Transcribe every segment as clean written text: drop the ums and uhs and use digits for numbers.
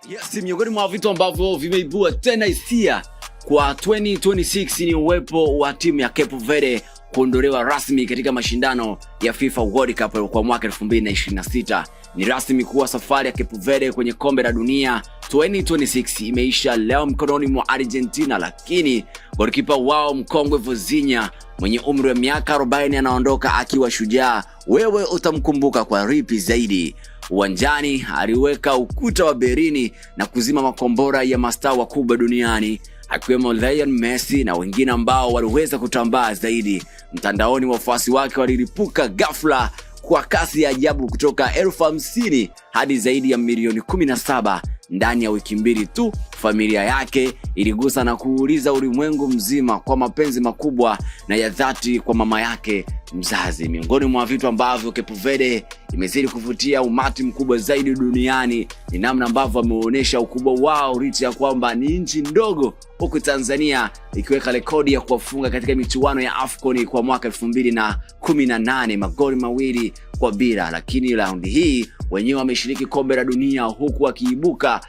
Yes, miongoni mwa vitu ambavyo vimeibua tena hisia kwa 2026 ni uwepo wa timu ya Cape Verde kuondolewa rasmi katika mashindano ya FIFA World Cup kwa mwaka 2026. Ni rasmi kuwa safari ya Cape Verde kwenye kombe la dunia 2026 imeisha leo mkononi mwa Argentina, lakini golikipa wao mkongwe Vozinha mwenye umri wa miaka 40 anaondoka akiwa shujaa. Wewe utamkumbuka kwa ripi zaidi? Uwanjani aliweka ukuta wa Berlin na kuzima makombora ya mastaa wakubwa duniani akiwemo Lionel Messi na wengine ambao waliweza kutambaa zaidi. Mtandaoni wafuasi wake walilipuka ghafla kwa kasi ya ajabu kutoka 50,000 hadi zaidi ya milioni 17 ndani ya wiki mbili tu. Familia yake iligusa na kuuliza ulimwengu mzima kwa mapenzi makubwa na ya dhati kwa mama yake mzazi. Miongoni mwa vitu ambavyo Cape Verde imezidi kuvutia umati mkubwa zaidi duniani ni namna ambavyo wameonyesha ukubwa wao licha ya kwamba ni nchi ndogo, huku Tanzania ikiweka rekodi ya kuwafunga katika michuano ya AFCON kwa mwaka 2018 magoli 2-0, lakini raundi hii wenyewe wameshiriki kombe la dunia huku wakiibuka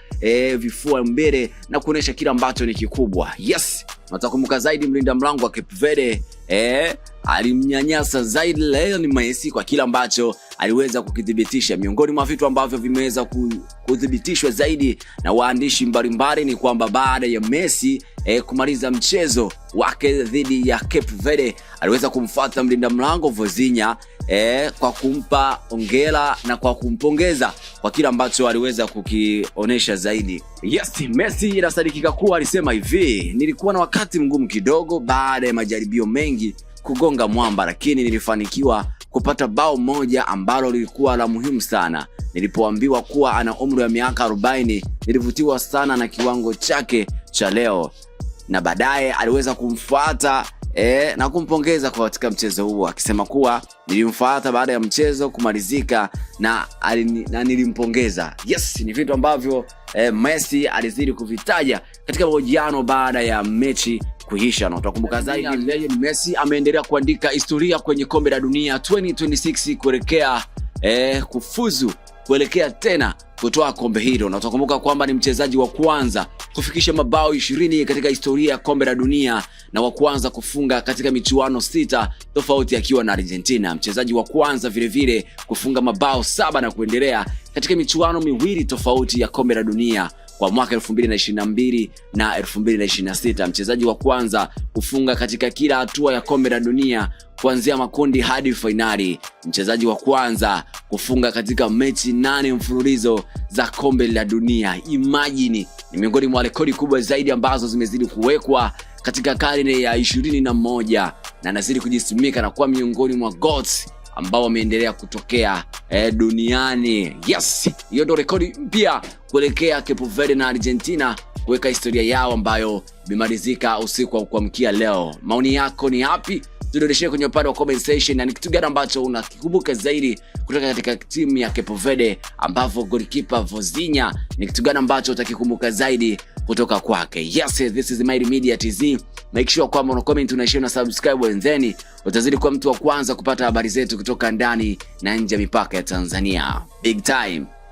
vifua mbele na kuonesha kila ambacho ni kikubwa. Yes, natakumbuka zaidi mlinda mlango wa Cape Verde alimnyanyasa zaidi Lionel Messi kwa kila ambacho aliweza kukidhibitisha. Miongoni mwa vitu ambavyo vimeweza kudhibitishwa zaidi na waandishi mbalimbali ni kwamba baada ya Messi kumaliza mchezo wake dhidi ya Cape Verde aliweza kumfuata mlinda mlango Vozinha kwa kumpa hongera na kwa kumpongeza kwa kila ambacho aliweza kukionesha zaidi. Yes, Messi inasadikika kuwa alisema hivi: nilikuwa na wakati mgumu kidogo baada ya majaribio mengi kugonga mwamba, lakini nilifanikiwa kupata bao moja ambalo lilikuwa la muhimu sana. Nilipoambiwa kuwa ana umri wa miaka 40, nilivutiwa sana na kiwango chake cha leo, na baadaye aliweza kumfuata na kumpongeza kwa katika mchezo huo, akisema kuwa nilimfuata baada ya mchezo kumalizika na nilimpongeza. Yes, ni vitu ambavyo Messi alizidi kuvitaja katika mahojiano baada ya mechi kuisha. Na utakumbuka zaidi Lionel Messi ameendelea kuandika historia kwenye kombe la dunia 2026 kuelekea kufuzu kuelekea tena kutoa kombe hilo. Na utakumbuka kwamba ni mchezaji wa kwanza kufikisha mabao 20 katika historia ya kombe la dunia na wa kwanza kufunga katika michuano 6 tofauti akiwa na Argentina. Mchezaji wa kwanza vile vile kufunga mabao 7 na kuendelea katika michuano 2 tofauti ya kombe la dunia kwa mwaka 2022 na 2026. Mchezaji wa kwanza kufunga katika kila hatua ya kombe la dunia kuanzia makundi hadi finali. Mchezaji wa kwanza kufunga katika mechi 8 mfululizo za kombe la dunia. Imagine, ni miongoni mwa rekodi kubwa zaidi ambazo zimezidi kuwekwa katika karne ya 21 na anazidi kujisimika na kuwa miongoni mwa goats ambao wameendelea kutokea duniani. Yes, hiyo ndio rekodi mpya kuelekea Cape Verde na Argentina kuweka historia yao ambayo imemalizika usiku wa kuamkia leo. Maoni yako ni yapi? Tudondeshee kwenye upande wa comment section, na ni kitu gani ambacho unakikumbuka zaidi kutoka katika timu ya Cape Verde ambapo goalkeeper Vozinha, ni kitu gani ambacho utakikumbuka zaidi kutoka kwake? Yes, this is Mighty Media TZ. Make sure kwamba una comment, una share na subscribe, and then utazidi kuwa mtu wa kwanza kupata habari zetu kutoka ndani na nje ya mipaka ya Tanzania. Big time.